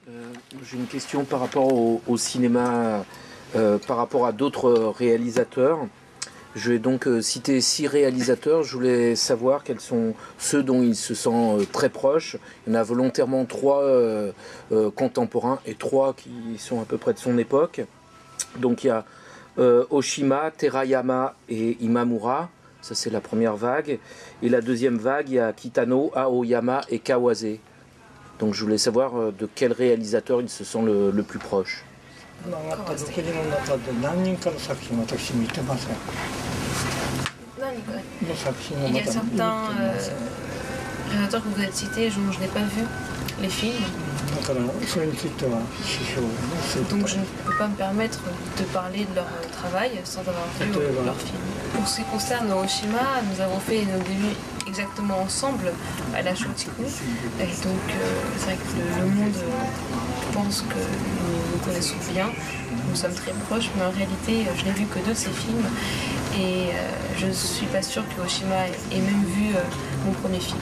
J'ai une question par rapport au cinéma, par rapport à d'autres réalisateurs. Je vais donc citer 6 réalisateurs. Je voulais savoir quels sont ceux dont il se sent très proche. Il y en a volontairement 3 contemporains et 3 qui sont à peu près de son époque. Donc il y a Oshima, Terayama et Imamura. Ça c'est la première vague. Et la deuxième vague, il y a Kitano, Aoyama et Kawase. Donc je voulais savoir de quel réalisateur il se sent le plus proche. Il y a certains réalisateurs que vous avez cités, je n'ai pas vu les films. Donc je ne peux pas me permettre de parler de leur travail sans avoir vu leur film. Pour ce qui concerne Oshima, nous avons fait nos débuts exactement ensemble à la Shochiku. Et donc c'est vrai que le monde pense que nous nous connaissons bien, nous sommes très proches, mais en réalité je n'ai vu que 2 de ses films et je ne suis pas sûre que Oshima ait même vu mon premier film.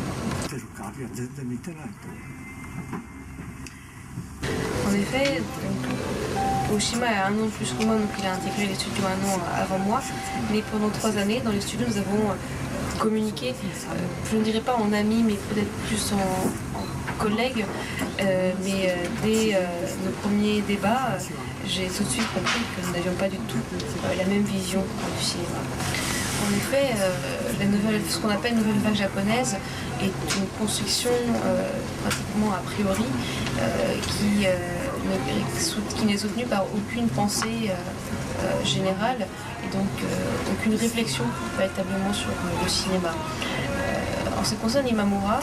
En effet, donc, Oshima a 1 an de plus que moi, donc il a intégré les studios 1 an avant moi. Mais pendant 3 années, dans les studios, nous avons communiqué, je ne dirais pas en amis, mais peut-être plus en collègues. Mais dès nos premiers débats, j'ai tout de suite compris que nous n'avions pas du tout la même vision du cinéma. En effet, ce qu'on appelle nouvelle vague japonaise est une construction pratiquement a priori qui n'est soutenue par aucune pensée générale et donc aucune réflexion véritablement sur le cinéma. En ce qui concerne Imamura,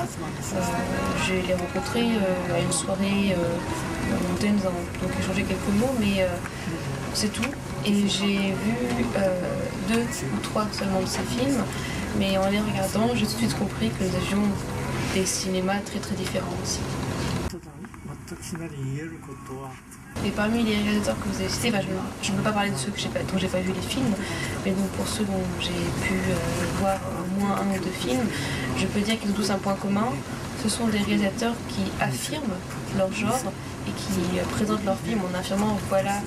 je l'ai rencontré à une soirée montée, nous avons donc échangé quelques mots, mais c'est tout. Et j'ai vu 2 ou 3 seulement de ses films, mais en les regardant, j'ai tout de suite compris que nous avions des cinémas très très différents aussi. Et parmi les réalisateurs que vous avez cités, je ne peux pas parler de ceux dont j'ai pas vu les films, mais donc pour ceux dont j'ai pu voir au moins 1 ou 2 films, je peux dire qu'ils ont tous un point commun. Ce sont des réalisateurs qui affirment leur genre et qui présentent leurs films en affirmant voilà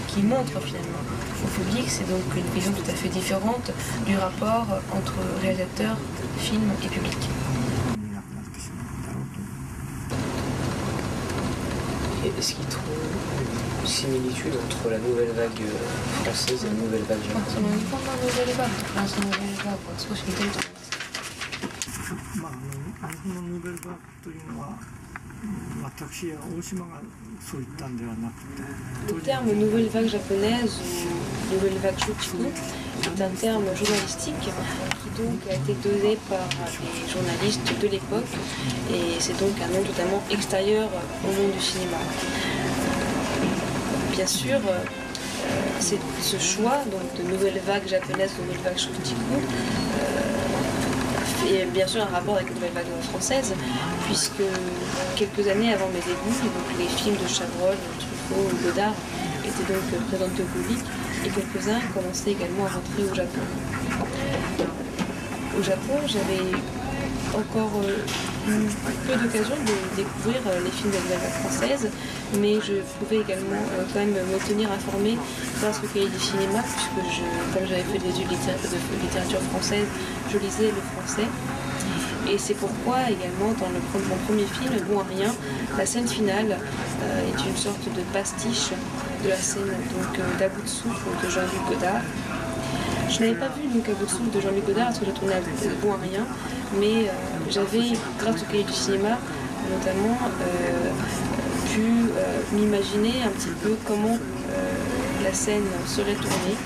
qui montrent finalement au public. C'est donc une vision tout à fait différente du rapport entre réalisateur, film et public. Est-ce qu'il trouve une similitude entre la nouvelle vague française et la nouvelle vague japonaise? Le terme nouvelle vague japonaise ou nouvelle vague Shochiku est un terme journalistique qui donc a été donné par des journalistes de l'époque et c'est donc un nom totalement extérieur au monde du cinéma. Bien sûr, ce choix donc, de nouvelle vague japonaise, de nouvelle vague Shochiku et bien sûr un rapport avec la nouvelle vague française, puisque quelques années avant mes débuts, donc les films de Chabrol, Truffaut ou Godard étaient donc présentés au public et quelques-uns commençaient également à rentrer au Japon. Au Japon, j'avais encore peu d'occasion de découvrir les films de la nouvelle vague française, mais je pouvais également quand même me tenir informée grâce au cahier du cinéma, puisque comme j'avais fait des études de littérature française, je lisais le français. Et c'est pourquoi également dans mon premier film, Bon à rien, la scène finale est une sorte de pastiche de la scène d'À bout de souffle de Jean-Luc Godard. Je n'avais pas vu donc À bout de souffle de Jean-Luc Godard parce que j'ai tourné à Bon à rien, mais j'avais, grâce au cahier du cinéma, notamment pu m'imaginer un petit peu comment la scène serait tournée.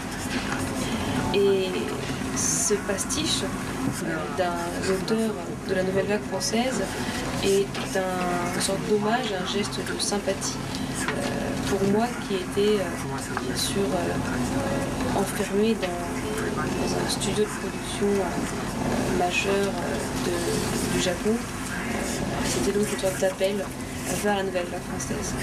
Et ce pastiche d'un auteur de la nouvelle vague française est une sorte d'hommage, un geste de sympathie pour moi qui était bien sûr enfermé dans un studio de production majeur du Japon. C'était donc une sorte d'appel vers la nouvelle vague française.